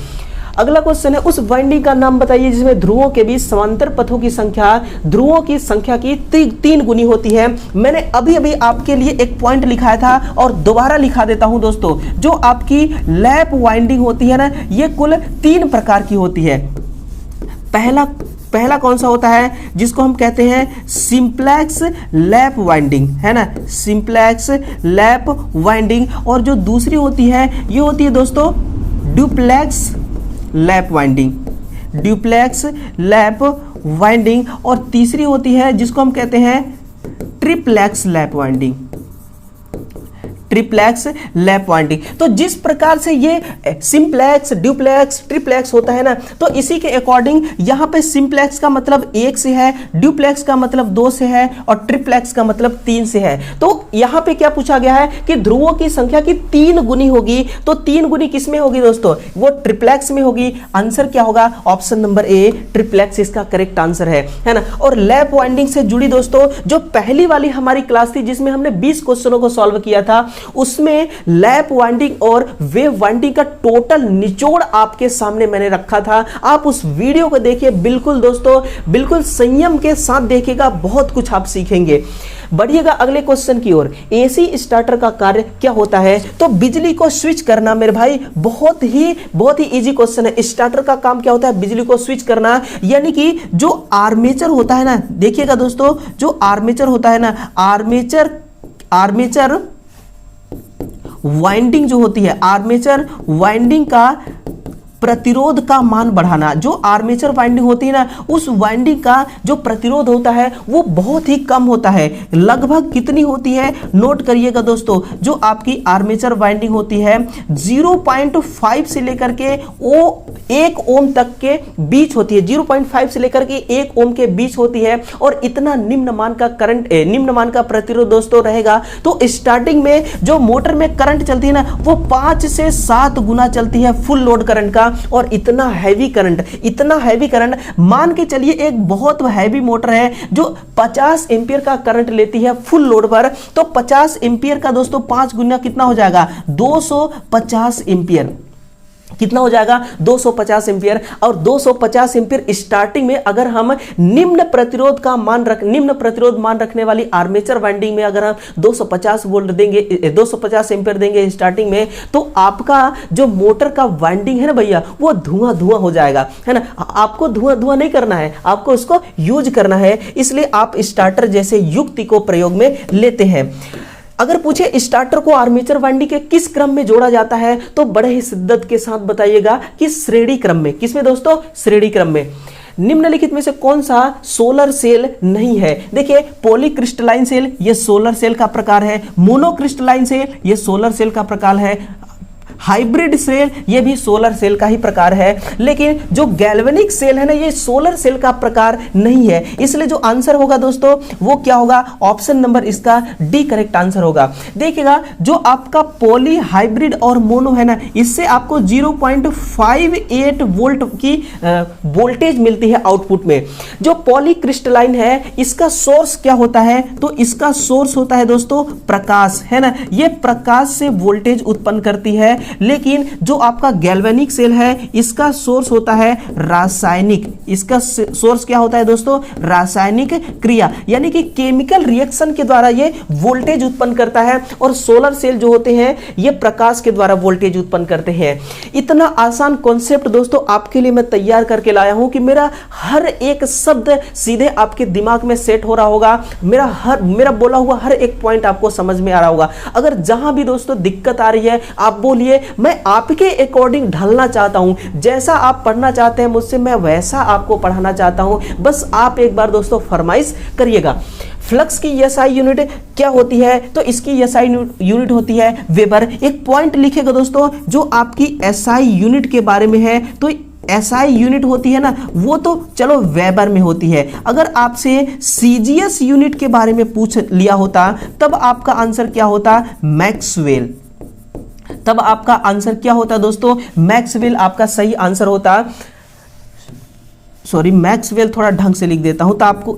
अगला क्वेश्चन है, उस वाइंडिंग का नाम बताइए जिसमें ध्रुवों के बीच समांतर पथों की संख्या ध्रुवों की संख्या की 3 गुनी होती है। मैंने अभी अभी आपके लिए एक पॉइंट लिखाया था और दोबारा लिखा देता हूं दोस्तों। जो आपकी लैप वाइंडिंग होती है ना, ये कुल 3 प्रकार की होती है। पहला कौन सा होता है, जिसको हम कहते हैं सिंप्लेक्स लैप वाइंडिंग, है ना, सिंप्लेक्स लैप वाइंडिंग। और जो दूसरी होती है ये होती है दोस्तों duplex lap winding, duplex lap winding. और तीसरी होती है जिसको हम कहते हैं triplex lap winding, triplex lap winding. तो जिस प्रकार से ये सिंप्लेक्स, ड्यूप्लेक्स, ट्रिप्लेक्स होता है ना, तो इसी के अकॉर्डिंग यहाँ पे सिंप्लेक्स का मतलब 1 से है, ड्यूप्लेक्स का मतलब 2 से है और ट्रिप्लेक्स का मतलब 3 से है। तो यहाँ पे क्या पूछा गया है कि ध्रुवों की संख्या की 3 गुनी होगी, तो 3 गुनी किस में होगी दोस्तों, वो ट्रिप्लेक्स में होगी। आंसर क्या होगा, ऑप्शन नंबर ए ट्रिप्लेक्स इसका करेक्ट आंसर है ना। और लैप वाइंडिंग से जुड़ी दोस्तों जो पहली वाली हमारी क्लास थी जिसमें हमने 20 क्वेश्चनों को सॉल्व किया था, उसमें लैप वाइंडिंग और वेव वाइंडिंग का टोटल निचोड़ आपके सामने मैंने रखा था। आप उस वीडियो को देखिए, बिल्कुल दोस्तों बिल्कुल संयम के साथ देखिएगा, बहुत कुछ आप सीखेंगे। बढ़िएगा अगले क्वेश्चन की ओर। एसी स्टार्टर का कार्य क्या होता है, तो बिजली को स्विच करना मेरे भाई, बहुत ही इजी क्वेश्चन है। स्टार्टर का काम क्या होता है, बिजली को स्विच करना, यानी कि जो आर्मेचर होता है ना, देखिएगा दोस्तों जो आर्मेचर होता है ना, आर्मेचर वाइंडिंग जो होती है, आर्मेचर वाइंडिंग का प्रतिरोध का मान बढ़ाना। जो आर्मेचर वाइंडिंग होती है ना, उस वाइंडिंग का जो प्रतिरोध होता है वो बहुत ही कम होता है। लगभग कितनी होती है, नोट करिएगा दोस्तों, जो आपकी आर्मेचर वाइंडिंग होती है 0.5 से लेकर के 1 ओम तक के बीच होती है, 0.5 से लेकर के 1 ओम के बीच होती है। और इतना निम्न मान का करंट, निम्न मान का प्रतिरोध दोस्तों रहेगा। तो स्टार्टिंग में जो मोटर में करंट चलती है ना, वो 5 से 7 गुना चलती है फुल लोड करंट का। और इतना हैवी करंट मान के चलिए, एक बहुत हैवी मोटर है जो 50 एम्पियर का करंट लेती है फुल लोड पर, तो 50 एम्पियर का दोस्तों 5 गुना कितना हो जाएगा, 250 एम्पियर। कितना हो जाएगा, 250 एम्पियर। और 250 एम्पियर स्टार्टिंग में अगर हम निम्न प्रतिरोध मान रखने वाली आर्मेचर वाइंडिंग में अगर हम 250 वोल्ट देंगे, 250 एम्पियर देंगे स्टार्टिंग में, तो आपका जो मोटर का वाइंडिंग है ना भैया, वो धुआं हो जाएगा, है ना। आपको धुआं नहीं करना है, आपको इसको यूज करना है, इसलिए आप स्टार्टर जैसे युक्ति को प्रयोग में लेते हैं। अगर पूछे स्टार्टर को आर्मेचर वाइंडिंग के किस क्रम में जोड़ा जाता है, तो बड़े ही शिद्दत के साथ बताइएगा कि श्रेणी क्रम में। किसमें दोस्तों, श्रेणी क्रम में। निम्नलिखित में से कौन सा सोलर सेल नहीं है, देखिए पॉलीक्रिस्टलाइन सेल ये सोलर सेल का प्रकार है, मोनोक्रिस्टलाइन सेल ये सोलर सेल का प्रकार है, हाइब्रिड सेल ये भी सोलर सेल का ही प्रकार है। लेकिन जो गैल्वेनिक सेल है ना, ये सोलर सेल का प्रकार नहीं है। इसलिए जो आंसर होगा दोस्तों वो क्या होगा, ऑप्शन नंबर इसका डी करेक्ट आंसर होगा। देखिएगा जो आपका पॉली, हाइब्रिड और मोनो है ना, इससे आपको 0.58 वोल्ट की वोल्टेज मिलती है आउटपुट में। जो पॉलीक्रिस्टलाइन है इसका सोर्स क्या होता है, तो इसका सोर्स होता है दोस्तों प्रकाश, है ना, ये प्रकाश से वोल्टेज उत्पन्न करती है। लेकिन जो आपका गैल्वेनिक सेल है इसका सोर्स होता है रासायनिक, इसका सोर्स क्या होता है दोस्तों, रासायनिक क्रिया, यानी कि केमिकल रिएक्शन के द्वारा ये वोल्टेज उत्पन्न करता है। और सोलर सेल जो होते हैं ये प्रकाश के द्वारा वोल्टेज उत्पन्न करते हैं। इतना आसान कॉन्सेप्ट दोस्तों आपके लिए मैं तैयार करके लाया हूं कि मेरा हर एक शब्द सीधे आपके दिमाग में सेट हो रहा होगा, मेरा बोला हुआ हर एक पॉइंट आपको समझ में आ रहा होगा। अगर जहां भी दोस्तों दिक्कत आ रही है आप बोलिए, मैं आपके अकॉर्डिंग ढलना चाहता हूं, जैसा आप पढ़ना चाहते हैं मुझसे मैं वैसा आपको पढ़ाना चाहता हूं। बस आप एक बार दोस्तों फरमाइश करिएगा। फ्लक्स की एसआई यूनिट क्या होती है, तो इसकी एसआई यूनिट होती है वेबर। एक पॉइंट लिखेगा दोस्तों जो आपकी एसआई यूनिट के बारे में है, तो एसआई यूनिट होती है ना, वो तो चलो वेबर में होती है। अगर आपसे सीजीएस यूनिट के बारे में पूछ लिया होता तब आपका आंसर क्या होता, मैक्सवेल। तब आपका आंसर क्या होता दोस्तों, मैक्सवेल आपका सही आंसर होता। सॉरी, मैक्सवेल थोड़ा ढंग से लिख देता हूं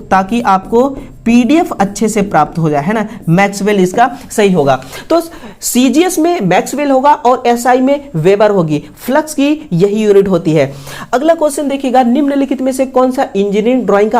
ताकि आपको पीडीएफ अच्छे से प्राप्त हो जाए, है ना। मैक्सवेल इसका सही होगा। तो सीजीएस में मैक्सवेल होगा और एसआई में वेबर होगी। फ्लक्स की यही यूनिट होती है। अगला क्वेश्चन देखिएगा, निम्नलिखित में से कौन सा इंजीनियरिंग ड्राइंग का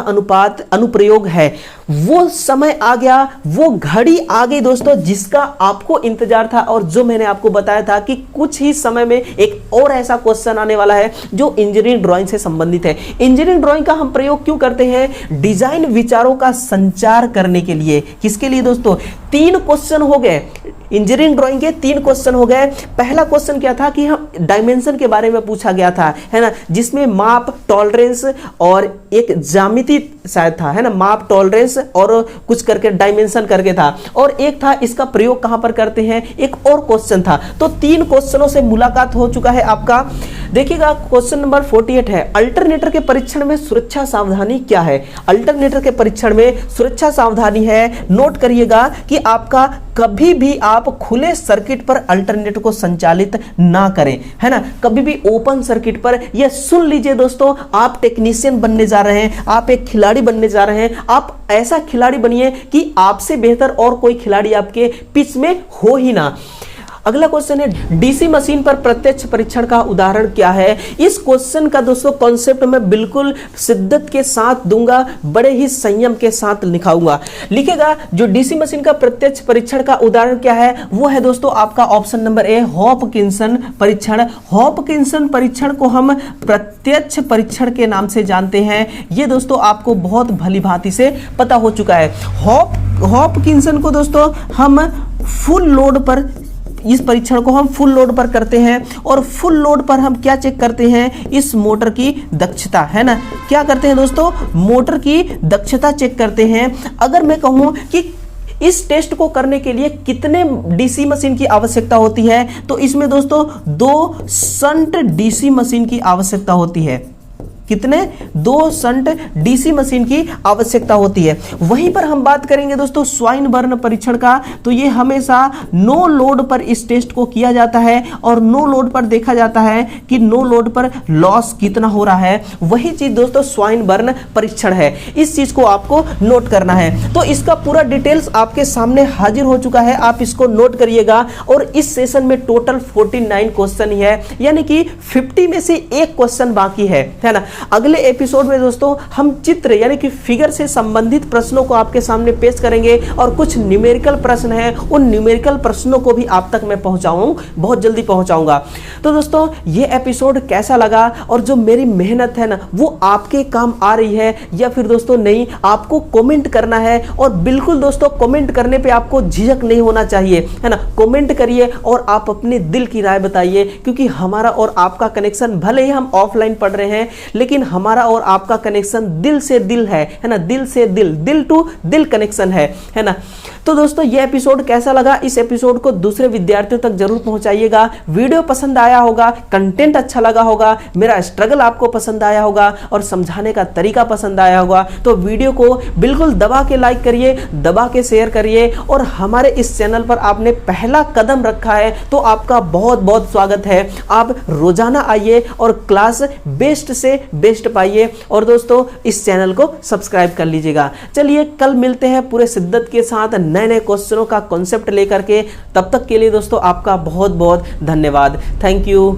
अनुप्रयोग है। वो समय आ गया, वो घड़ी आ गई दोस्तों, जिसका आपको इंतजार था और जो मैंने आपको बताया था कि कुछ ही समय में एक और ऐसा क्वेश्चन आने वाला है जो इंजीनियरिंग ड्राइंग से संबंधित है। इंजीनियरिंग ड्राइंग का हम प्रयोग क्यों करते हैं? डिजाइन विचारों का संचार करने के लिए। किसके लिए दोस्तों? 3 क्वेश्चन हो गए इंजीनियरिंग ड्राइंग के, 3 क्वेश्चन हो गए। पहला क्वेश्चन क्या था कि हम डायमेंशन के बारे में पूछा गया था, है ना, जिसमें माप, टॉलरेंस और एक ज्यामिति शायद था, है ना, माप, टॉलरेंस और कुछ करके डायमेंशन करके था, और एक था इसका प्रयोग कहां पर करते हैं, एक और क्वेश्चन था। तो 3 क्वेश्चनों से मुलाकात हो चुका है आपका। देखिएगा क्वेश्चन नंबर 48 है, अल्टरनेटर के परीक्षण में सुरक्षा सावधानी क्या है। अल्टरनेटर के परीक्षण में सुरक्षा सावधानी है, नोट करिएगा कि आपका कभी भी आप खुले सर्किट पर अल्टरनेटर को संचालित ना करें, है ना, कभी भी ओपन सर्किट पर। यह सुन लीजिए दोस्तों, आप टेक्नीशियन बनने जा रहे हैं, आप एक खिलाड़ी बनने जा रहे हैं, आप ऐसा खिलाड़ी बनिए कि आपसे बेहतर और कोई खिलाड़ी आपके पिच में हो ही ना। अगला क्वेश्चन है, डीसी मशीन पर प्रत्यक्ष परीक्षण का उदाहरण क्या है। इस क्वेश्चन का दोस्तों कॉन्सेप्ट मैं बिल्कुल शिद्दत के साथ दूंगा, बड़े ही संयम के साथ लिखाऊंगा। लिखेगा जो डीसी मशीन का प्रत्यक्ष परीक्षण का उदाहरण क्या है, वो है दोस्तों आपका ऑप्शन नंबर ए, हॉपकिंसन परीक्षण। हॉपकिंसन परीक्षण को हम प्रत्यक्ष परीक्षण के नाम से जानते हैं। ये दोस्तों आपको बहुत भली भांति से पता हो चुका है। हॉपकिंसन को दोस्तों हम फुल लोड पर, इस परीक्षण को हम फुल लोड पर करते हैं, और फुल लोड पर हम क्या चेक करते हैं, इस मोटर की दक्षता, है ना। क्या करते हैं दोस्तों, मोटर की दक्षता चेक करते हैं। अगर मैं कहूं कि इस टेस्ट को करने के लिए कितने डीसी मशीन की आवश्यकता होती है, तो इसमें दोस्तों 2 शंट डीसी मशीन की आवश्यकता होती है। कितने? 2 शंट डीसी मशीन की आवश्यकता होती है। वहीं पर हम बात करेंगे दोस्तों स्वाइनबर्न परीक्षण का, तो ये हमेशा नो लोड पर इस टेस्ट को किया जाता है, और नो लोड पर देखा जाता है कि नो लोड पर लॉस कितना हो रहा है। वही चीज दोस्तों स्वाइनबर्न परीक्षण है। इस चीज को आपको नोट करना है। तो इसका पूरा डिटेल्स आपके सामने हाजिर हो चुका है, आप इसको नोट करिएगा। और इस सेशन में टोटल 49 क्वेश्चन ही है, यानी कि 50 में से 1 क्वेश्चन बाकी है ना। अगले एपिसोड में दोस्तों हम चित्र यानी कि फिगर से संबंधित प्रश्नों को आपके सामने पेश करेंगे, और कुछ न्यूमेरिकल प्रश्न हैं, उन न्यूमेरिकल प्रश्नों को भी आप तक मैं पहुंचाऊं, बहुत जल्दी पहुंचाऊंगा। तो दोस्तों ये एपिसोड कैसा लगा, और जो मेरी मेहनत है ना वो आपके काम आ रही है या फिर दोस्तों नहीं, आपको कमेंट करना है। और बिल्कुल दोस्तों कमेंट करने पे आपको झिझक नहीं होना चाहिए, है ना। कमेंट करिए और आप अपने दिल की राय बताइए, क्योंकि हमारा और आपका कनेक्शन, भले ही हम ऑफलाइन पढ़ रहे हैं, लेकिन हमारा और आपका कनेक्शन दिल से दिल है ना, दिल से दिल, दिल टू दिल कनेक्शन है ना। तो दोस्तों ये एपिसोड कैसा लगा, इस एपिसोड को दूसरे विद्यार्थियों तक जरूर पहुंचाइएगा। वीडियो पसंद आया होगा, कंटेंट अच्छा लगा होगा, मेरा स्ट्रगल आपको पसंद आया होगा, और समझाने का तरीका पसंद आया होगा, तो वीडियो को बिल्कुल दबा के लाइक करिए, दबा के शेयर करिए। और हमारे इस चैनल पर आपने पहला कदम रखा है तो आपका बहुत बहुत स्वागत है। आप रोजाना आइए और क्लास बेस्ट से बेस्ट पाइए, और दोस्तों इस चैनल को सब्सक्राइब कर लीजिएगा। चलिए कल मिलते हैं पूरे शिद्दत के साथ नए नए क्वेश्चनों का कॉन्सेप्ट लेकर के। तब तक के लिए दोस्तों आपका बहुत बहुत धन्यवाद। Thank you.